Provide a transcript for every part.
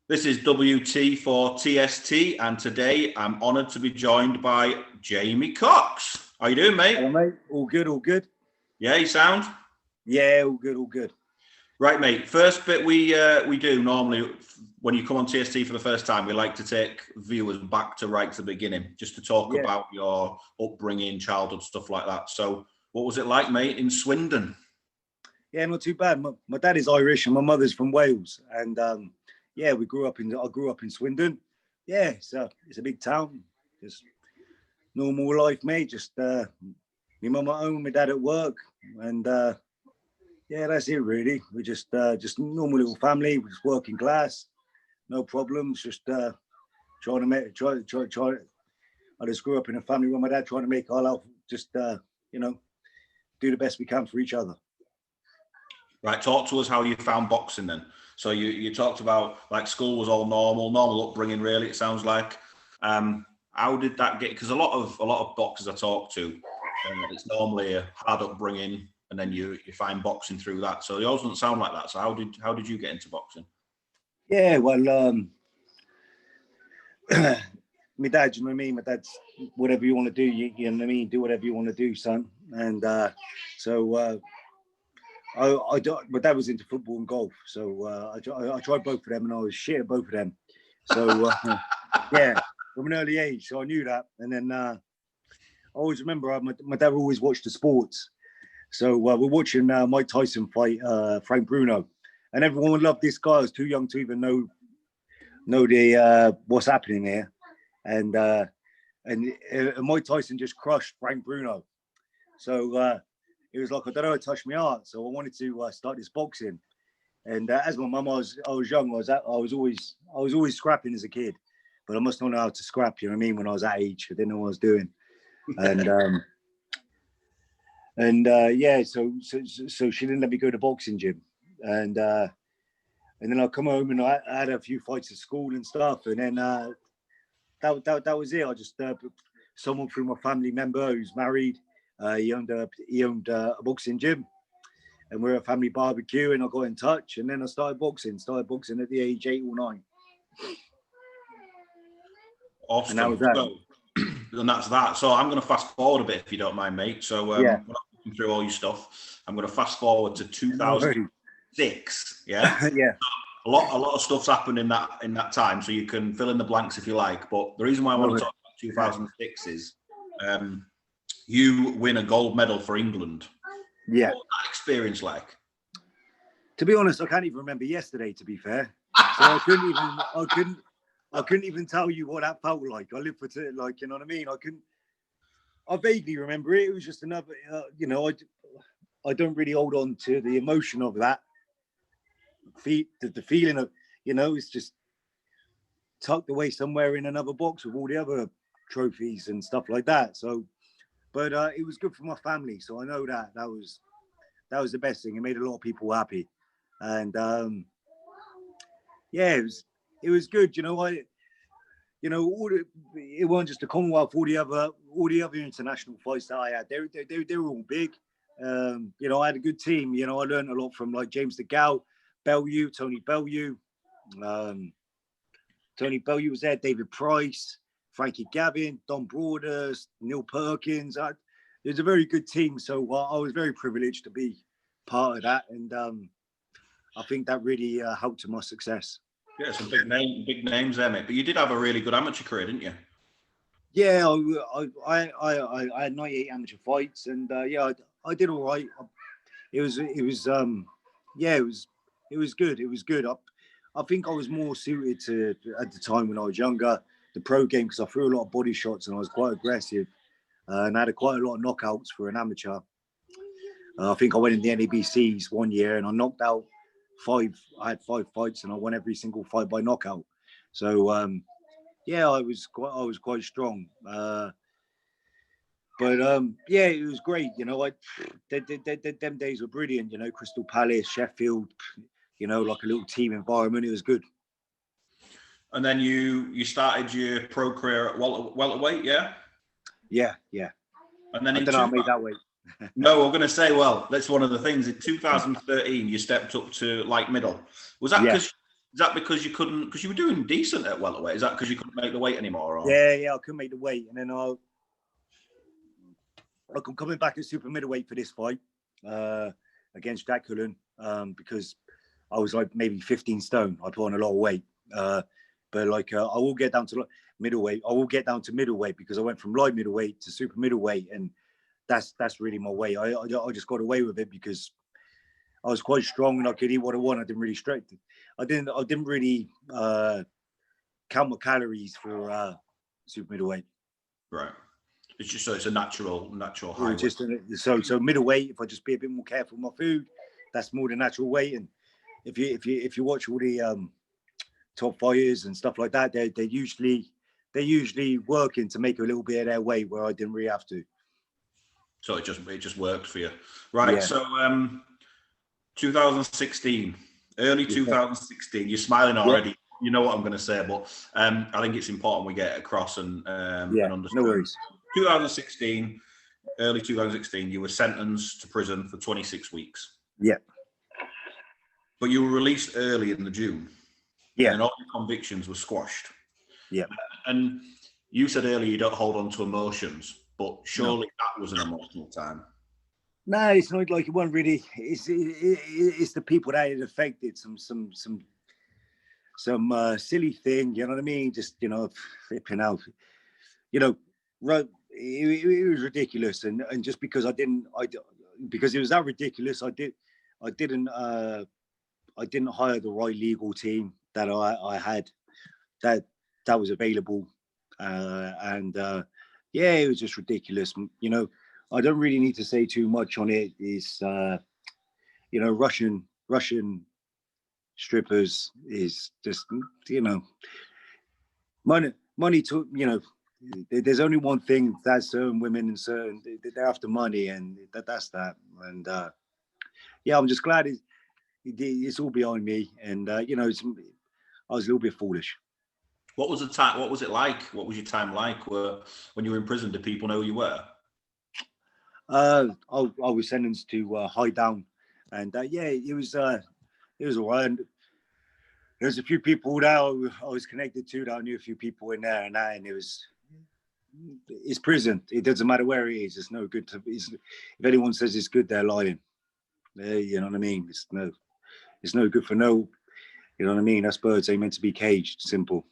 This is WT for TST, and today I'm honoured to be joined by Jamie Cox. How you doing, mate? Hello, mate. All good, all good. Yeah, you sound? Yeah, all good, all good. Right, mate. First bit we do normally when you come on TST for the first time, we like to take viewers back to right to the beginning, just to talk about your upbringing, childhood, stuff like that. So, what was it like, mate, in Swindon? Yeah, not too bad. My dad is Irish and my mother's from Wales, and I grew up in Swindon. Yeah, it's a big town. Just normal life, mate. Just my mum at home, my dad at work, and that's it really. We're just normal little family. We're just working class, no problems. Just trying to make try. I just grew up in a family where my dad trying to make our life just do the best we can for each other. Right, talk to us how you found boxing then. So you talked about like school was all normal upbringing really, it sounds like. How did that get, because a lot of boxers I talk to, it's normally a hard upbringing and then you find boxing through that. So yours doesn't sound like that. So how did you get into boxing? Yeah, well, my dad, you know what I mean? My dad's whatever you want to do, you know what I mean? Do whatever you want to do, son. And my dad was into football and golf, so I tried both of them, and I was shit at both of them. So from an early age, so I knew that. And then I always remember my dad always watched the sports. So we're watching Mike Tyson fight Frank Bruno, and everyone loved this guy. I was too young to even know the what's happening here, and Mike Tyson just crushed Frank Bruno. So. It was like, I don't know, it touched my heart. So I wanted to start this boxing. And as my mum, I was young. I was always scrapping as a kid, but I must not know how to scrap. You know what I mean? When I was that age, I didn't know what I was doing. So she didn't let me go to boxing gym. And then I come home and I had a few fights at school and stuff. And then that was it. I just someone through my family member who's married. He owned a boxing gym, and we were a family barbecue. And I got in touch, and then I started boxing. At the age 8 or 9. Awesome. And that was that. So, and that's that. So I'm going to fast forward a bit, if you don't mind, mate. So we're not looking through all your stuff. I'm going to fast forward to 2006. Yeah. Yeah. A lot of stuff's happened in that time, so you can fill in the blanks if you like. But the reason why I want to talk about 2006 is. You win a gold medal for England. Yeah. What was that experience like? To be honest, I can't even remember yesterday, to be fair. So I couldn't even tell you what that felt like. I lived for you know what I mean? I vaguely remember it. It was just another, I don't really hold on to the emotion of that. The feeling of, it's just tucked away somewhere in another box with all the other trophies and stuff like that. So, but it was good for my family, so I know that was the best thing. It made a lot of people happy, and it was good. You know, it wasn't just the Commonwealth. All the other international fights that I had, they were all big. I had a good team. I learned a lot from like James DeGale, Tony Bellew. Tony Bellew was there. David Price. Frankie Gavin, Don Broaders, Neil Perkins. It was a very good team. So I was very privileged to be part of that. And I think that really helped to my success. Yeah, some big names there, mate. But you did have a really good amateur career, didn't you? Yeah, I had 98 amateur fights. And I did all right. It was good. It was good. I think I was more suited to, at the time when I was younger, the pro game, because I threw a lot of body shots and I was quite aggressive, and I had quite a lot of knockouts for an amateur. I think I went in the NABCs one year and I knocked out 5. I had 5 fights and I won every single fight by knockout. So I was quite strong. But it was great. Them days were brilliant. Crystal Palace, Sheffield. Like a little team environment. It was good. And then you started your pro career at welterweight, yeah? Yeah. And then I don't know how I made that weight. No, we're going to say, well, that's one of the things. In 2013, you stepped up to light middle. Was that because Is that because you couldn't? Because you were doing decent at welterweight. Is that because you couldn't make the weight anymore? Or? Yeah, I couldn't make the weight, and then I'm coming back at super middleweight for this fight against Jack Cullen because I was like maybe 15 stone. I put on a lot of weight, but like I will get down to middleweight. I will get down to middleweight because I went from light middleweight to super middleweight, and that's really my way. I just got away with it because I was quite strong and I could eat what I want. I didn't really stretch. I didn't really count my calories for super middleweight. Right. It's just so it's a natural high. Just so middleweight. If I just be a bit more careful with my food, that's more the natural weight. And if you watch all the top fighters and stuff like that, they're usually working to make a little bit of their weight where I didn't really have to. So it just worked for you, right? Yeah. So 2016, early 2016. You're smiling already. Yeah. You know what I'm going to say, but I think it's important we get it across and understand. No worries. 2016, early 2016, you were sentenced to prison for 26 weeks. Yeah. But you were released early in the June. Yeah. And all your convictions were squashed. Yeah. And you said earlier you don't hold on to emotions, but surely that was an emotional time. No, it's not like it wasn't really. It's the people that it affected. Some silly thing, you know what I mean? Just flipping out. It was ridiculous, and just because because it was that ridiculous, I didn't hire the right legal team that I had that was available, and it was just ridiculous. I don't really need to say too much on it. It's Russian strippers is just money to there's only one thing that certain women and certain they're after money, and that's that. And I'm just glad it's all behind me, and I was a little bit foolish. What was the time? What was it like? What was your time like? When you were in prison, did people know who you were? I was sentenced to high down, and it was all right. There's a few people that I was connected to that I knew a few people in there, and it's prison. It doesn't matter where it is. It's no good to. If anyone says it's good, they're lying. You know what I mean? It's no good for no. You know what I mean? Us birds ain't meant to be caged. Simple.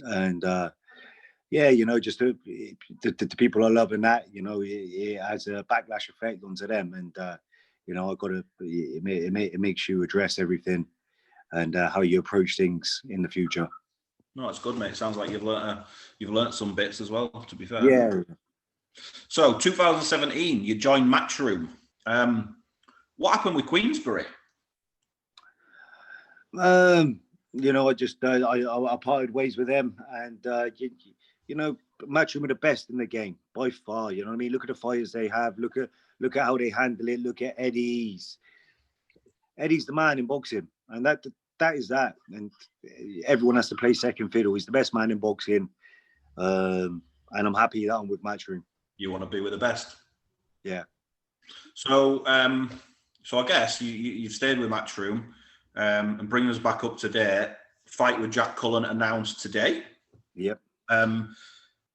And just the people I love and that, it has a backlash effect onto them. And I got to. It makes you address everything and how you approach things in the future. No, it's good, mate. It sounds like you've learnt some bits as well, to be fair. Yeah. So 2017, you joined Matchroom. What happened with Queensbury? I parted ways with them, and Matchroom are the best in the game by far. You know what I mean? Look at the fighters they have. Look at how they handle it. Look at Eddie's the man in boxing, and that is that. And everyone has to play second fiddle. He's the best man in boxing, and I'm happy that I'm with Matchroom. You want to be with the best? Yeah. So I guess you've stayed with Matchroom, and bringing us back up to date. Fight with Jack Cullen announced today. Yep.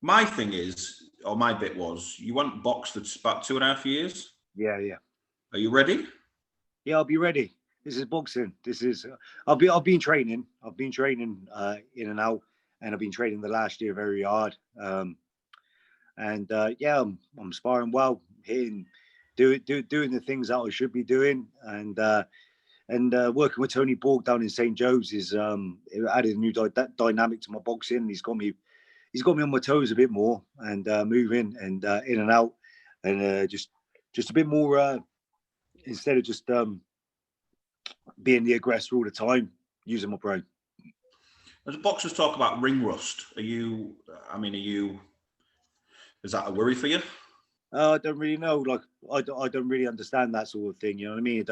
My thing is, or my bit was, you went box for about 2.5 years. Yeah. Are you ready? Yeah, I'll be ready. This is boxing. This is. I've been training. I've been training in and out, and I've been training the last year very hard. I'm sparring well, doing the things that I should be doing, and working with Tony Borg down in St. Joe's is it added a new dynamic to my boxing. He's got me on my toes a bit more, and moving and in and out, and just a bit more instead of just being the aggressor all the time, using my brain. As boxers talk about ring rust, is that a worry for you? I don't really know. Like, I don't really understand that sort of thing. You know what I mean?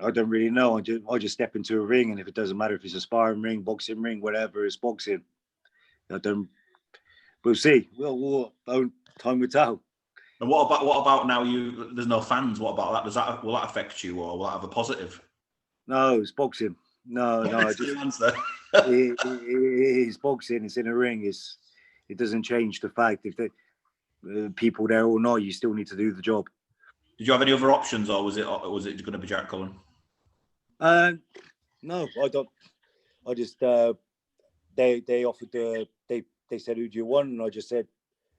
I don't really know. I just step into a ring, and if it doesn't matter if it's a sparring ring, boxing ring, whatever, it's boxing. We'll see. Time will tell. And what about now? There's no fans. What about that? Will that affect you, or will that have a positive? No, it's boxing. No, no. I just answer. it's boxing. It's in a ring. It doesn't change the fact if the people there or not, you still need to do the job. Did you have any other options, or was it going to be Jack Cullen? No, I don't. I just they offered they said, who do you want, and I just said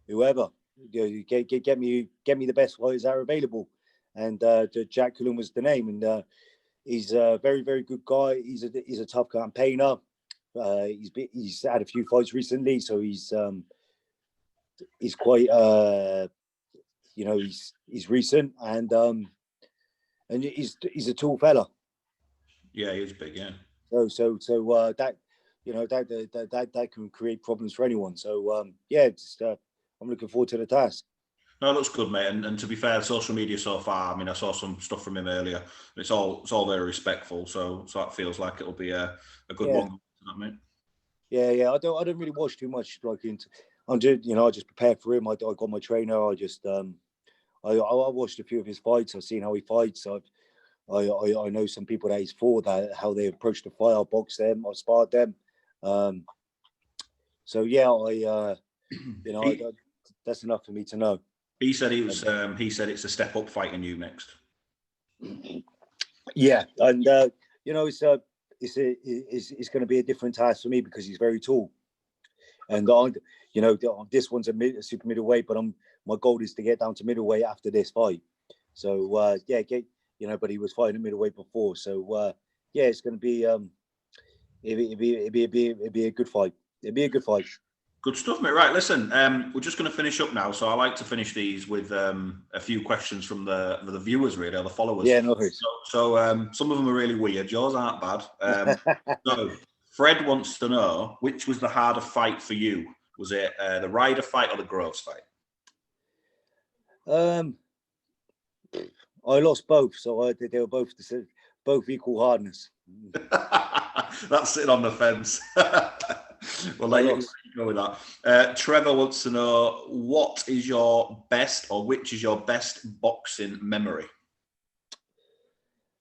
whoever. You know, get me the best fighters that are available, and Jack Cullen was the name, and he's a very, very good guy. He's a tough campaigner. He's had a few fights recently, so he's quite you know, he's recent, and he's a tall fella. Yeah, he's big. Yeah. So that, you know, that can create problems for anyone. So yeah, just I'm looking forward to the task. No, it looks good, mate. And to be fair, social media so far, I mean, I saw some stuff from him earlier. It's all very respectful. So it feels like it'll be a good one, mate. Yeah. I don't really watch too much. Like I just prepare for him. I got my trainer. I just I watched a few of his fights. I've seen how he fights. I know some people that he's fought, that how they approach the fight. I boxed them. I sparred them. So yeah, you know, that's enough for me to know. He said he said it's a step up fighting you next. Yeah, and you know, it's going to be a different task for me because he's very tall, and you know, this one's a super middleweight, but my goal is to get down to middleweight after this fight. So yeah, you know, but he was fighting at middleweight before, so yeah, it's going to be it'd be a good fight. It'd be a good fight. Good stuff, mate. Right, listen, we're just going to finish up now. So I like to finish these with a few questions from the viewers, really, or the followers. Yeah, no worries. So some of them are really weird. Yours aren't bad. So Fred wants to know, which was the harder fight for you? Was it the Ryder fight or the Groves fight? I lost both, so they were both equal hardness. That's sitting on the fence. Well, let you go with that. Trevor wants to know, what is your best, or which is your best boxing memory?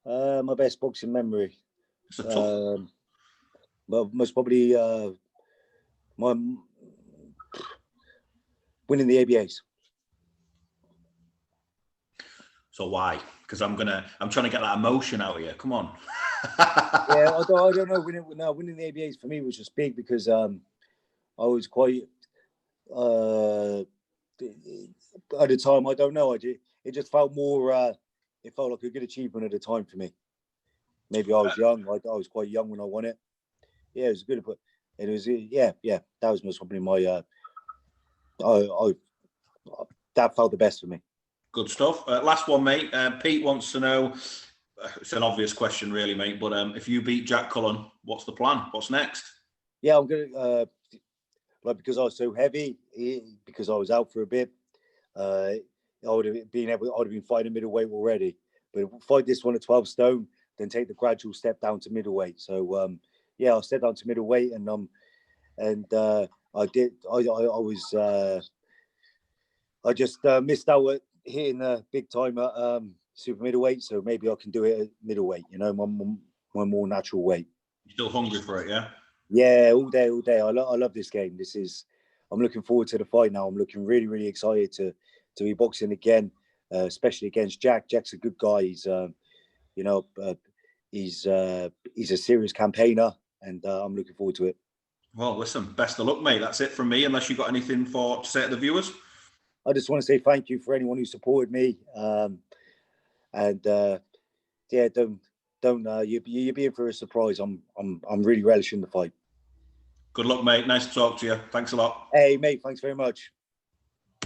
My best boxing memory. It's a tough. Well, most probably my winning the ABAs. So why? Because I'm trying to get that emotion out of you. Come on. Yeah, I don't know. Winning the ABAs for me was just big because I was quite at the time. I don't know. It just felt more. It felt like a good achievement at the time for me. Maybe I was young. I was quite young when I won it. Yeah, it was good. But it was yeah. That was most probably my. That felt the best for me. Good stuff. Last one, mate. Pete wants to know. It's an obvious question, really, mate. But if you beat Jack Cullen, what's the plan? What's next? Yeah, I'm gonna because I was so heavy, because I was out for a bit. I would have been fighting middleweight already. But fight this one at 12 stone, then take the gradual step down to middleweight. So yeah, I'll step down to middleweight, and I did. I just missed out at hitting the big time at super middleweight, so maybe I can do it at middleweight. You know, my more natural weight. You're still hungry for it, yeah? Yeah, all day. I love this game. I'm looking forward to the fight now. I'm looking really, really excited to be boxing again, especially against Jack. Jack's a good guy. He's you know, he's a serious campaigner, and I'm looking forward to it. Well, listen, best of luck, mate. That's it from me. Unless you've got anything to say to the viewers. I just want to say thank you for anyone who supported me, and yeah, don't you're being for a surprise. I'm really relishing the fight. Good luck, mate. Nice to talk to you. Thanks a lot. Hey, mate. Thanks very much.